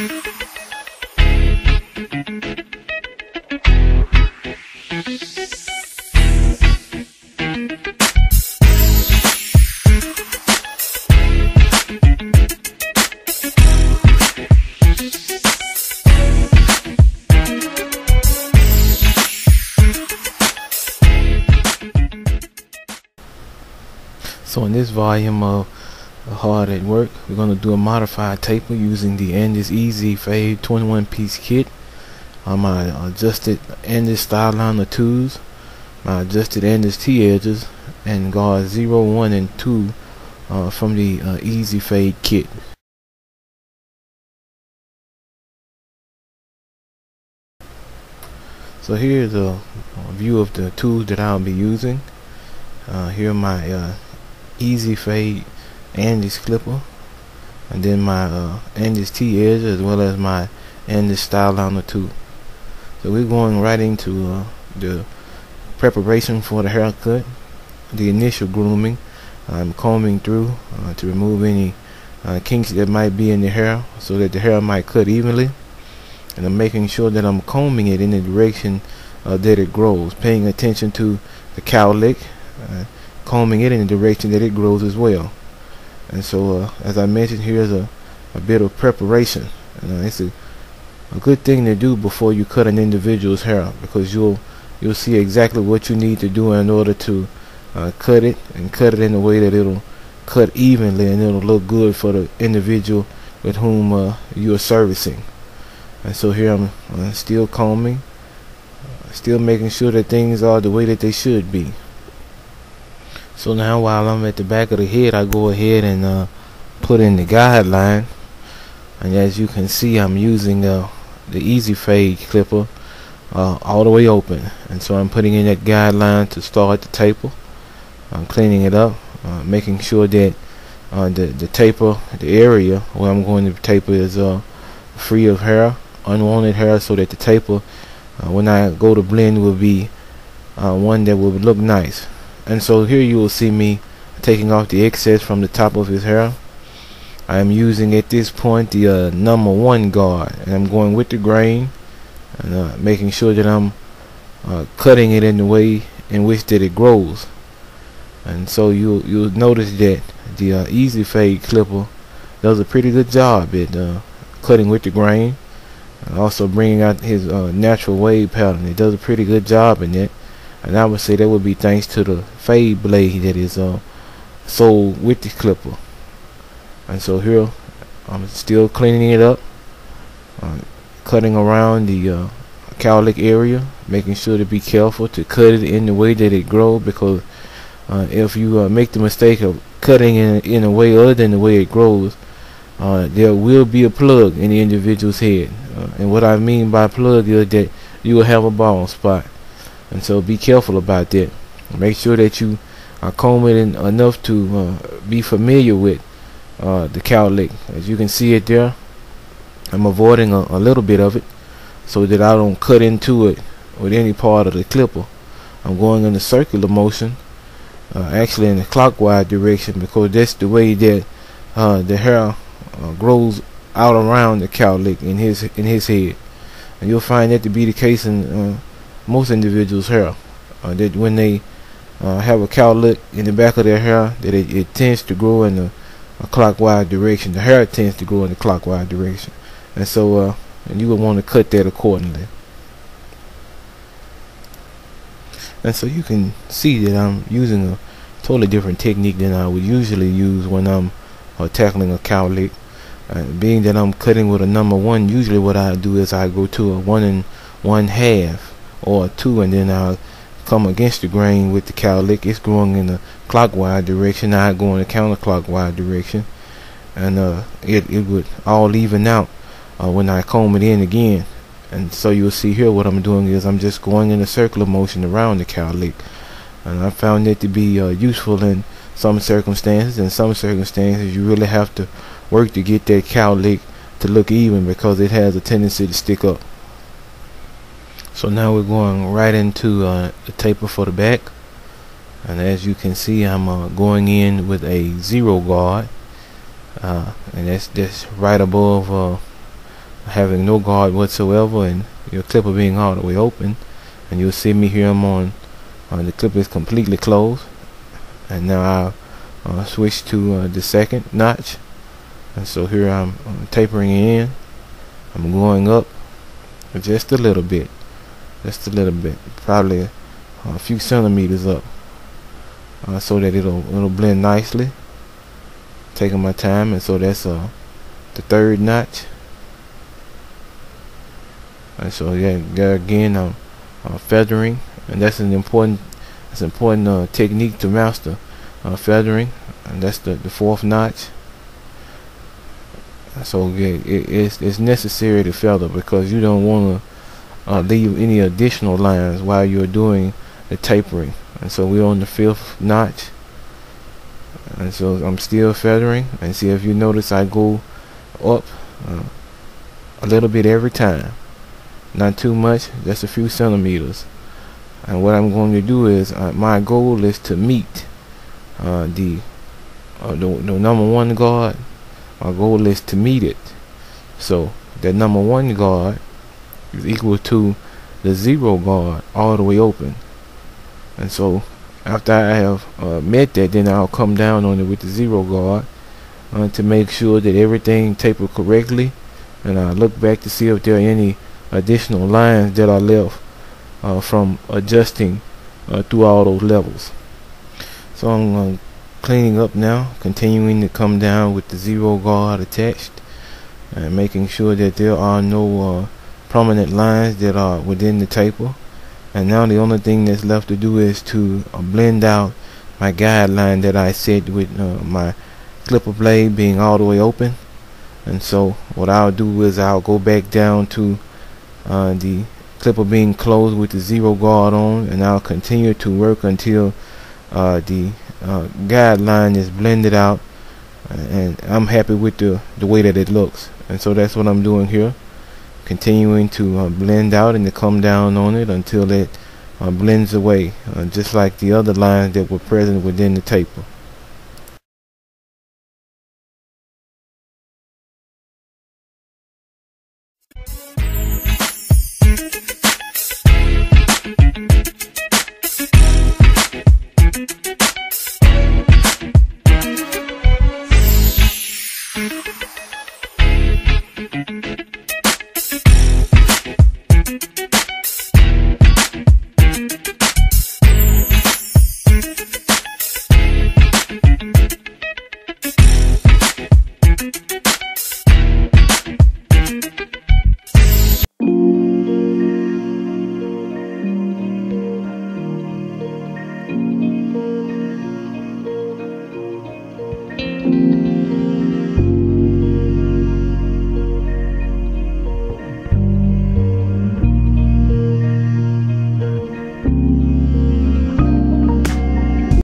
So in this volume of Hard at Work, we're going to do a modified taper using the Andis Easy Fade 21-piece kit. My adjusted Andis Styliner 2s, my adjusted Andis T-edges, and guards 0, 1, and 2 from the Easy Fade kit. So here's a view of the tools that I'll be using. Here are my Easy Fade Andis clipper, and then my Andis T-edge, as well as my Andis Styliner 2. So we're going right into the preparation for the haircut, the initial grooming. I'm combing through to remove any kinks that might be in the hair, so that the hair might cut evenly, and I'm making sure that I'm combing it in the direction that it grows, paying attention to the cowlick, combing it in the direction that it grows as well. And so as I mentioned, here's a bit of preparation. It's a good thing to do before you cut an individual's hair, because you'll see exactly what you need to do in order to cut it in a way that it'll cut evenly and it'll look good for the individual with whom you are servicing. And so here I'm still combing, still making sure that things are the way that they should be. So now, while I'm at the back of the head, I go ahead and put in the guideline, and as you can see, I'm using the Easy Fade clipper all the way open, and so I'm putting in that guideline to start the taper. I'm cleaning it up, making sure that the taper, the area where I'm going to taper, is free of hair, unwanted hair, so that the taper, when I go to blend, will be one that will look nice. And so here you will see me taking off the excess from the top of his hair. I am using at this point the number 1 guard, and I'm going with the grain, and making sure that I'm cutting it in the way in which that it grows. And so you'll notice that the Easy Fade clipper does a pretty good job at cutting with the grain, and also bringing out his natural wave pattern. It does a pretty good job in that. And I would say that would be thanks to the fade blade that is sold with the clipper. And so here I'm still cleaning it up, cutting around the cowlick area, making sure to be careful to cut it in the way that it grows, because if you make the mistake of cutting in a way other than the way it grows, there will be a plug in the individual's head. And what I mean by plug is that you will have a bald spot. And so be careful about that. Make sure that you comb it in enough to be familiar with the cowlick. As you can see it there, I'm avoiding a little bit of it so that I don't cut into it with any part of the clipper. I'm going in a circular motion, actually in the clockwise direction, because that's the way that the hair grows out around the cowlick in his head. And you'll find that to be the case in most individuals' hair, that when they have a cowlick in the back of their hair, that it tends to grow in a clockwise direction. The hair tends to grow in the clockwise direction, and so and you would want to cut that accordingly. And so you can see that I'm using a totally different technique than I would usually use when I'm tackling a cowlick. Being that I'm cutting with a number 1, usually what I do is I go to a 1 1/2 or a 2, and then I'll come against the grain with the cowlick. It's growing in the clockwise direction, I go in the counterclockwise direction, and it would all even out when I comb it in again. And so you'll see here what I'm doing is I'm just going in a circular motion around the cowlick, and I found it to be useful in some circumstances. In some circumstances you really have to work to get that cowlick to look even, because it has a tendency to stick up. So now we're going right into the taper for the back, and as you can see, I'm going in with a 0 guard, and that's right above having no guard whatsoever and your clipper being all the way open. And you'll see me here, I'm on the clipper is completely closed. And now I'll switch to the second notch. And so here I'm tapering in. I'm going up just a little bit, probably a few centimeters up, so that it'll blend nicely. Taking my time, and so that's the third notch. And so there again I'm feathering, and that's an important technique to master, feathering, and that's the fourth notch. So it's necessary to feather because you don't want to leave any additional lines while you're doing the tapering. And so we're on the fifth notch, and so I'm still feathering. And see, if you notice, I go up a little bit every time, not too much, just a few centimeters. And what I'm going to do is my goal is to meet the number one guard. My goal is to meet it. So that number one guard is equal to the zero guard all the way open. And so after I have met that, then I'll come down on it with the zero guard to make sure that everything tapered correctly. And I'll look back to see if there are any additional lines that are left from adjusting through all those levels. So I'm cleaning up now, continuing to come down with the zero guard attached, and making sure that there are no prominent lines that are within the taper. And now the only thing that's left to do is to blend out my guideline that I set with my clipper blade being all the way open. And so what I'll do is I'll go back down to the clipper being closed with the zero guard on, and I'll continue to work until the guideline is blended out, and I'm happy with the way that it looks. And so that's what I'm doing here, continuing to blend out and to come down on it until it blends away, just like the other lines that were present within the taper.